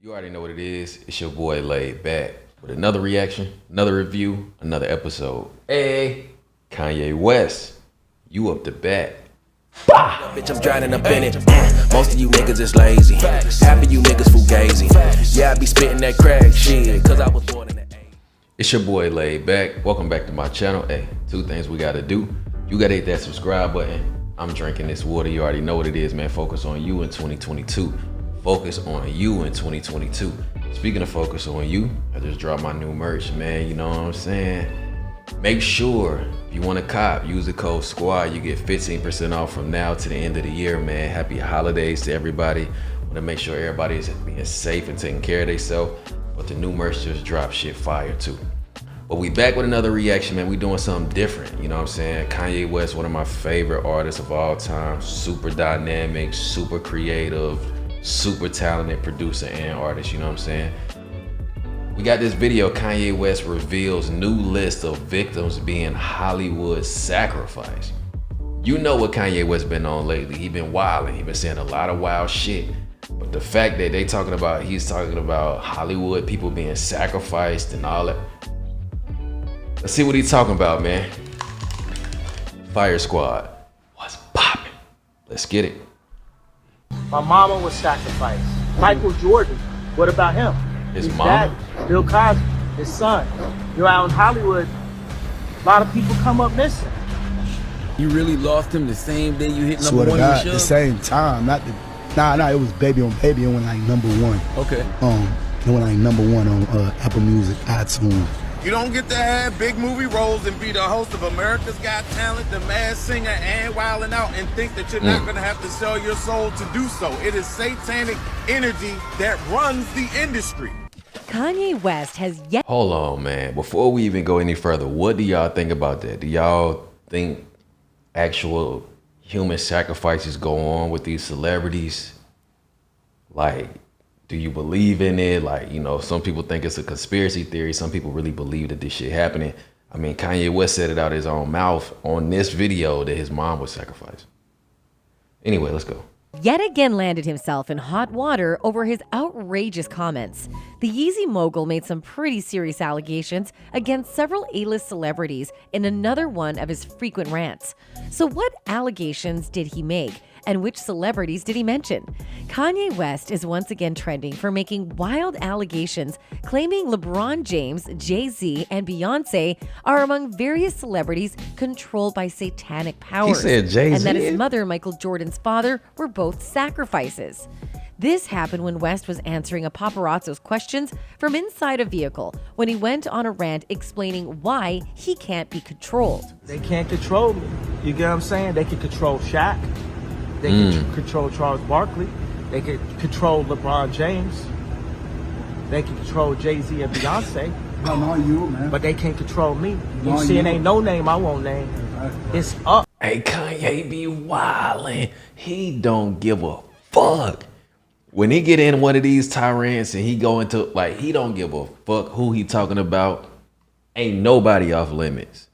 You already know what it is. It's your boy Laid Back with another reaction, another review, another episode. Hey, Kanye West, you up to bat. Bah! Bitch, I'm drowning up in it. Most of you niggas is lazy. Half of you niggas fugazi. Yeah, I be spitting that crack shit, cause I was born in the 80s. It's your boy Laid Back. Welcome back to my channel. Hey, two things we gotta do. You gotta hit that subscribe button. I'm drinking this water. You already know what it is, man. Focus on you in 2022. Focus on you in 2022. Speaking of focus on you, I just dropped my new merch, man. You know what I'm saying? Make sure if you want to cop, use the code SQUAD. You get 15% off from now to the end of the year, man. Happy holidays to everybody. Want to make sure everybody is being safe and taking care of themselves. But the new merch just dropped, shit fire too. But we back with another reaction, man. We doing something different, you know what I'm saying? Kanye West, one of my favorite artists of all time. Super dynamic, super creative, super talented producer and artist, you know what I'm saying? We got this video. Kanye West reveals new list of victims being Hollywood sacrificed. You know what Kanye West been on lately. He been wilding. He been saying a lot of wild shit. But the fact that he's talking about Hollywood people being sacrificed and all that. Let's see what he's talking about, man. Fire Squad, what's poppin'? Let's get it. My mama was sacrificed. Michael Jordan, what about him? His dad, mama? Bill Cosby, his son. You're out in Hollywood, a lot of people come up missing. You really lost him the same day you hit number Swear to one God, in the the show? same time. Not the it was Baby on Baby. It went like #1. Okay. It went like #1 on Apple Music, iTunes. You don't get to have big movie roles and be the host of America's Got Talent, the Masked Singer, and Wildin' Out, and think that you're not going to have to sell your soul to do so. It is satanic energy that runs the industry. Kanye West has yet. Hold on, man. Before we even go any further, what do y'all think about that? Do y'all think actual human sacrifices go on with these celebrities? Like, do you believe in it? Like, you know, some people think it's a conspiracy theory. Some people really believe that this shit happening. I mean, Kanye West said it out of his own mouth on this video that his mom was sacrificed. Anyway, let's go. Yet again landed himself in hot water over his outrageous comments. The Yeezy mogul made some pretty serious allegations against several A-list celebrities in another one of his frequent rants. So what allegations did he make? And which celebrities did he mention? Kanye West is once again trending for making wild allegations, claiming LeBron James, Jay-Z, and Beyonce are among various celebrities controlled by satanic powers. He said Jay-Z? And that his mother, Michael Jordan's father, were both sacrifices. This happened when West was answering a paparazzo's questions from inside a vehicle when he went on a rant explaining why he can't be controlled. They can't control me. You get what I'm saying? They can control Shaq. They can control Charles Barkley. They can control LeBron James. They can control Jay-Z and Beyonce. No, you, man. But they can't control me. You see, it ain't no name I won't name. It's up. Hey, Kanye be wildin'. He don't give a fuck. When he get in one of these tyrants and he go into, like, he don't give a fuck who he talking about. Ain't nobody off limits.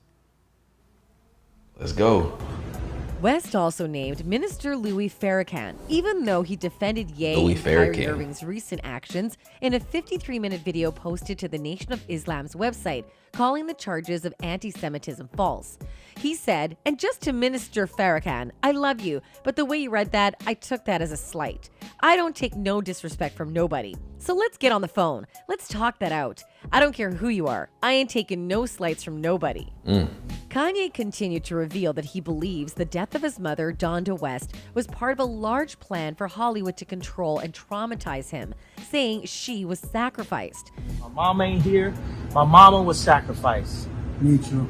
Let's go. West also named Minister Louis Farrakhan, even though he defended Ye Louis and Kyrie Farrakhan. Irving's recent actions in a 53-minute video posted to the Nation of Islam's website, calling the charges of anti-Semitism false. He said, and just to Minister Farrakhan, I love you, but the way you read that, I took that as a slight. I don't take no disrespect from nobody. So let's get on the phone. Let's talk that out. I don't care who you are. I ain't taking no slights from nobody. Kanye continued to reveal that he believes the death of his mother, Donda West, was part of a large plan for Hollywood to control and traumatize him, saying she was sacrificed. My mom ain't here. My mama was sacrificed. Me too.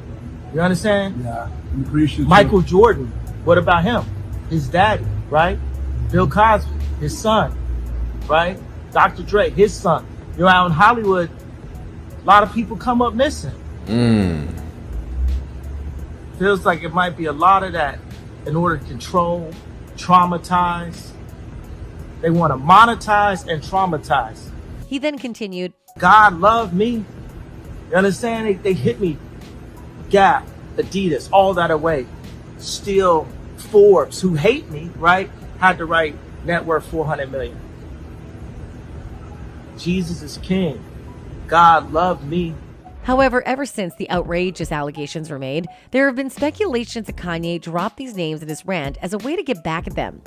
You understand? Yeah, I appreciate Michael Jordan, what about him? His daddy, right? Bill Cosby, his son, right? Dr. Dre, his son. You're out in Hollywood, a lot of people come up missing. Feels like it might be a lot of that in order to control, traumatize. They want to monetize and traumatize. He then continued, God loved me. You understand? They hit me. Gap, Adidas, all that away. Still, Forbes, who hate me, right? Had to write net worth 400 million. Jesus is king. God loved me. However, ever since the outrageous allegations were made, there have been speculations that Kanye dropped these names in his rant as a way to get back at them.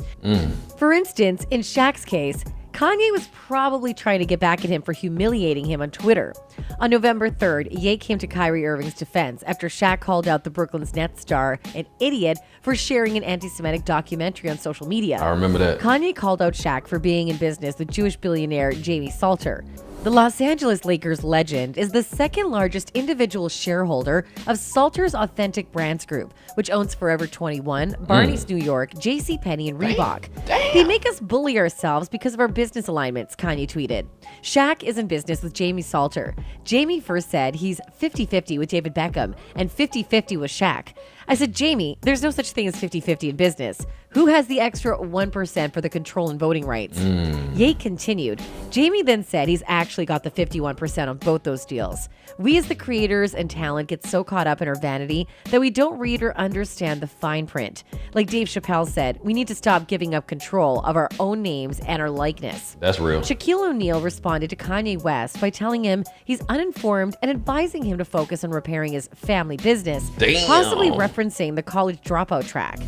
For instance, in Shaq's case, Kanye was probably trying to get back at him for humiliating him on Twitter. On November 3rd, Ye came to Kyrie Irving's defense after Shaq called out the Brooklyn Nets star an idiot for sharing an anti-Semitic documentary on social media. I remember that. Kanye called out Shaq for being in business with Jewish billionaire Jamie Salter. The Los Angeles Lakers legend is the second largest individual shareholder of Salter's Authentic Brands Group, which owns Forever 21, Barney's New York, JCPenney, and Reebok. They make us bully ourselves because of our business alignments, Kanye tweeted. Shaq is in business with Jamie Salter. Jamie first said he's 50-50 with David Beckham and 50-50 with Shaq. I said, Jamie, there's no such thing as 50-50 in business. Who has the extra 1% for the control and voting rights? Ye continued. Jamie then said he's actually got the 51% on both those deals. We as the creators and talent get so caught up in our vanity that we don't read or understand the fine print. Like Dave Chappelle said, we need to stop giving up control of our own names and our likeness. That's real. Shaquille O'Neal responded to Kanye West by telling him he's uninformed and advising him to focus on repairing his family business, possibly referencing the college dropout track.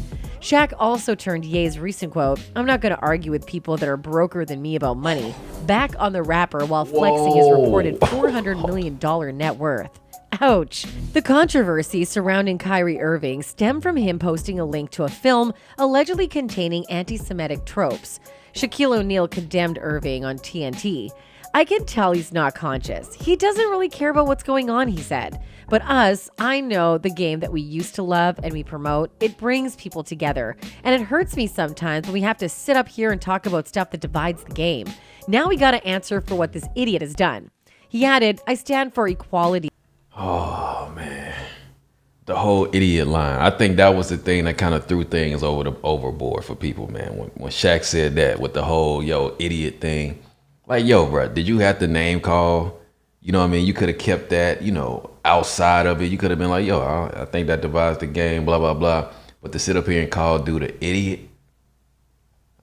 Shaq also turned Ye's recent quote, "I'm not going to argue with people that are broker than me about money," back on the rapper while flexing his reported $400 million net worth. Ouch. The controversy surrounding Kyrie Irving stemmed from him posting a link to a film allegedly containing anti-Semitic tropes. Shaquille O'Neal condemned Irving on TNT. "I can tell he's not conscious. He doesn't really care about what's going on," he said. "But us, I know the game that we used to love and we promote, it brings people together. And it hurts me sometimes when we have to sit up here and talk about stuff that divides the game. Now we got to answer for what this idiot has done." He added, "I stand for equality." Oh, man. The whole idiot line. I think that was the thing that kind of threw things overboard for people, man. When Shaq said that with the whole, idiot thing. Like, bro, did you have to name call? You know what I mean? You could have kept that, outside of it. You could have been like, I think that divides the game, blah, blah, blah. But to sit up here and call dude an idiot,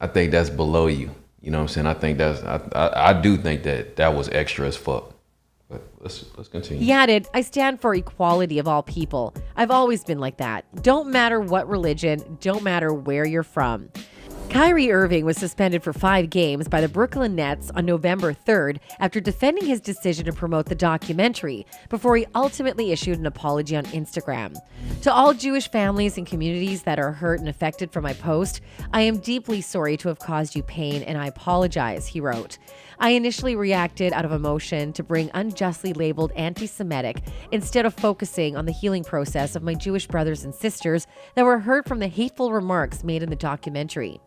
I think that's below you. You know what I'm saying? I think I do think that was extra as fuck. But let's continue. He added, "I stand for equality of all people. I've always been like that. Don't matter what religion, don't matter where you're from." Kyrie Irving was suspended for 5 games by the Brooklyn Nets on November 3rd after defending his decision to promote the documentary before he ultimately issued an apology on Instagram. "To all Jewish families and communities that are hurt and affected from my post, I am deeply sorry to have caused you pain and I apologize," he wrote. "I initially reacted out of emotion to bring unjustly labeled anti-Semitic instead of focusing on the healing process of my Jewish brothers and sisters that were hurt from the hateful remarks made in the documentary."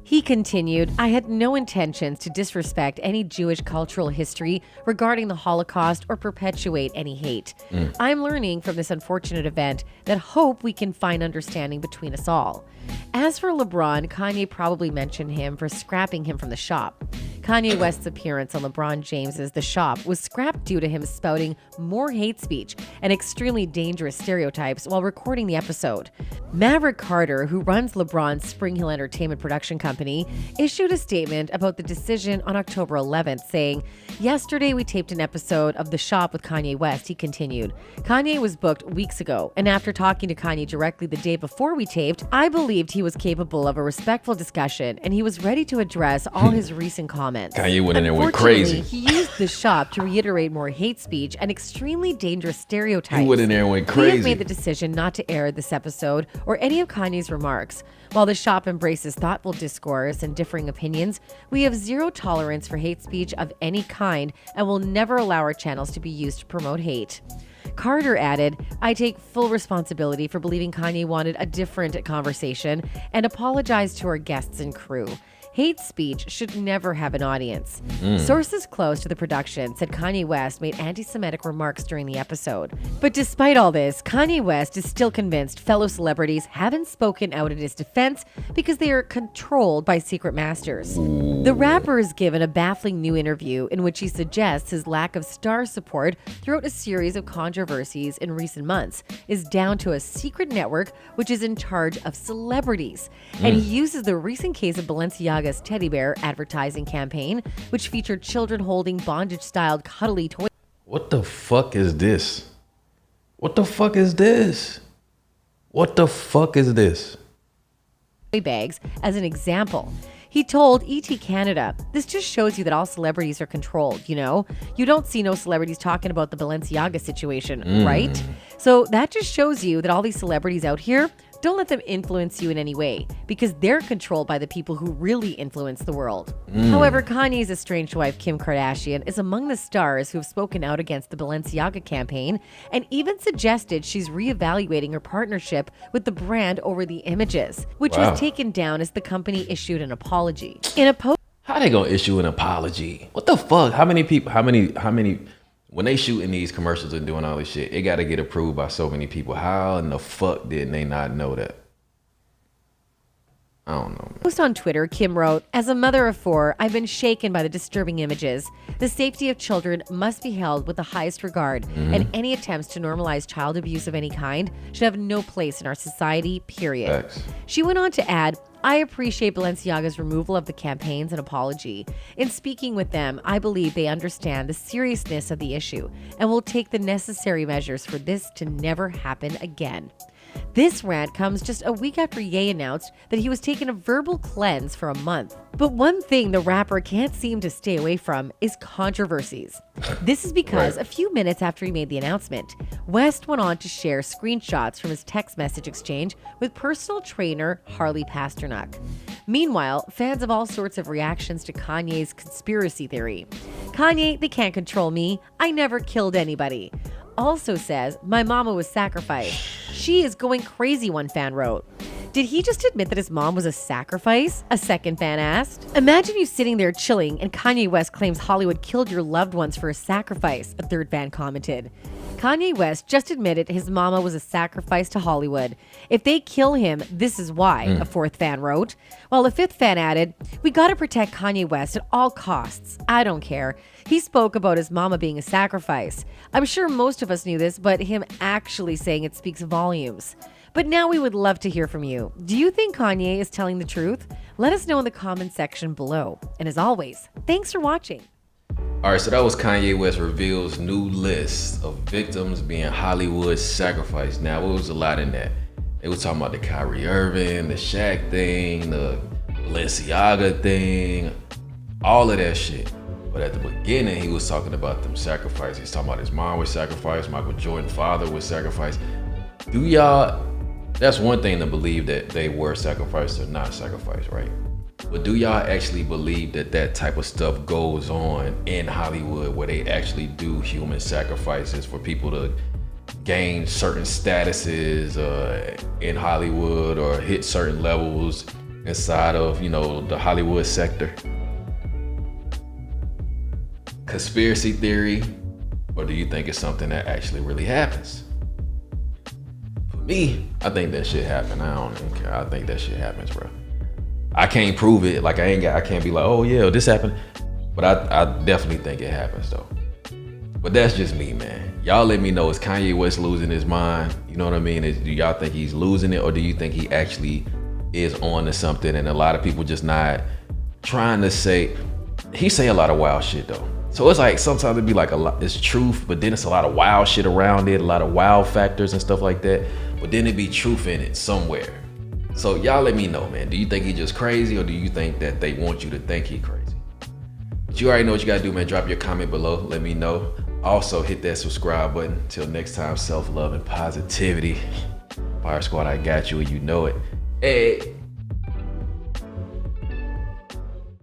He continued, "I had no intentions to disrespect any Jewish cultural history regarding the Holocaust or perpetuate any hate. I'm learning from this unfortunate event that hope we can find understanding between us all." As for LeBron, Kanye probably mentioned him for scrapping him from the shop. Kanye West's appearance on LeBron James's The Shop was scrapped due to him spouting more hate speech and extremely dangerous stereotypes while recording the episode. Maverick Carter, who runs LeBron's Spring Hill Entertainment production company, issued a statement about the decision on October 11th, saying, "Yesterday we taped an episode of The Shop with Kanye West," he continued. "Kanye was booked weeks ago, and after talking to Kanye directly the day before we taped, I believed he was capable of a respectful discussion and he was ready to address all his recent comments. Kanye went in there and went crazy. He used The Shop to reiterate more hate speech and extremely dangerous stereotypes. He went in there and went We crazy. have made the decision not to air this episode or any of Kanye's remarks. While The Shop embraces thoughtful discourse and differing opinions, we have zero tolerance for hate speech of any kind and will never allow our channels to be used to promote hate." Carter added, "I take full responsibility for believing Kanye wanted a different conversation and apologize to our guests and crew. Hate speech should never have an audience." Sources close to the production said Kanye West made anti-Semitic remarks during the episode. But despite all this, Kanye West is still convinced fellow celebrities haven't spoken out in his defense because they are controlled by secret masters. The rapper is given a baffling new interview in which he suggests his lack of star support throughout a series of controversies in recent months is down to a secret network which is in charge of celebrities. And he uses the recent case of Balenciaga Balenciaga's teddy bear advertising campaign, which featured children holding bondage-styled cuddly toy What the fuck is this? What the fuck is this? What the fuck is this? bags as an example. He told ET Canada, "This just shows you that all celebrities are controlled, you know? You don't see no celebrities talking about the Balenciaga situation, right? So that just shows you that all these celebrities out here, don't let them influence you in any way, because they're controlled by the people who really influence the world." However, Kanye's estranged wife, Kim Kardashian, is among the stars who have spoken out against the Balenciaga campaign and even suggested she's reevaluating her partnership with the brand over the images, which was taken down as the company issued an apology. In a post, How they gonna issue an apology? What the fuck? How many people, when they shooting these commercials and doing all this shit, it gotta get approved by so many people. How in the fuck did they not know that? I don't know, man. post on Twitter, Kim wrote, "As a mother of 4, I've been shaken by the disturbing images. The safety of children must be held with the highest regard, and any attempts to normalize child abuse of any kind should have no place in our society, period." Facts. She went on to add, "I appreciate Balenciaga's removal of the campaigns and apology. In speaking with them, I believe they understand the seriousness of the issue and will take the necessary measures for this to never happen again." This rant comes just a week after Ye announced that he was taking a verbal cleanse for a month. But one thing the rapper can't seem to stay away from is controversies. This is because a few minutes after he made the announcement, West went on to share screenshots from his text message exchange with personal trainer Harley Pasternak. Meanwhile, fans have all sorts of reactions to Kanye's conspiracy theory. Kanye, they can't control me. I never killed anybody. Also says, "My mama was sacrificed. She is going crazy," one fan wrote. Did he just admit that his mom was a sacrifice? A second fan asked. Imagine you sitting there chilling and Kanye West claims Hollywood killed your loved ones for a sacrifice, a third fan commented. Kanye West just admitted his mama was a sacrifice to Hollywood. If they kill him, this is why, a fourth fan wrote. While a fifth fan added, "We gotta protect Kanye West at all costs. I don't care. He spoke about his mama being a sacrifice. I'm sure most of us knew this, but him actually saying it speaks volumes." But now we would love to hear from you. Do you think Kanye is telling the truth? Let us know in the comment section below. And as always, thanks for watching. All right, so that was Kanye West reveals new list of victims being Hollywood sacrificed. Now, it was a lot in that. They were talking about the Kyrie Irving, the Shaq thing, the Balenciaga thing, all of that shit. But at the beginning, he was talking about them sacrifices. He's talking about his mom was sacrificed, Michael Jordan's father was sacrificed. Do y'all, that's one thing to believe that they were sacrificed or not sacrificed, right? But do y'all actually believe that that type of stuff goes on in Hollywood where they actually do human sacrifices for people to gain certain statuses in Hollywood or hit certain levels inside of, you know, the Hollywood sector? Conspiracy theory, or do you think it's something that actually really happens? For me, I think that shit happened. I don't even care. I think that shit happens, bro. I can't prove it. Like I can't be like, oh yeah, this happened. But I definitely think it happens though. But that's just me, man. Y'all let me know, is Kanye West losing his mind? You know what I mean? Do y'all think he's losing it, or do you think he actually is on to something and a lot of people just not trying to say, he say a lot of wild shit though. So it's like sometimes it'd be like a lot, it's truth, but then it's a lot of wild shit around it, a lot of wild factors and stuff like that. But then it'd be truth in it somewhere. So y'all let me know, man. Do you think he just crazy, or do you think that they want you to think he crazy? But you already know what you gotta do, man. Drop your comment below. Let me know. Also hit that subscribe button. Till next time, self-love and positivity. Fire Squad, I got you and you know it. Hey.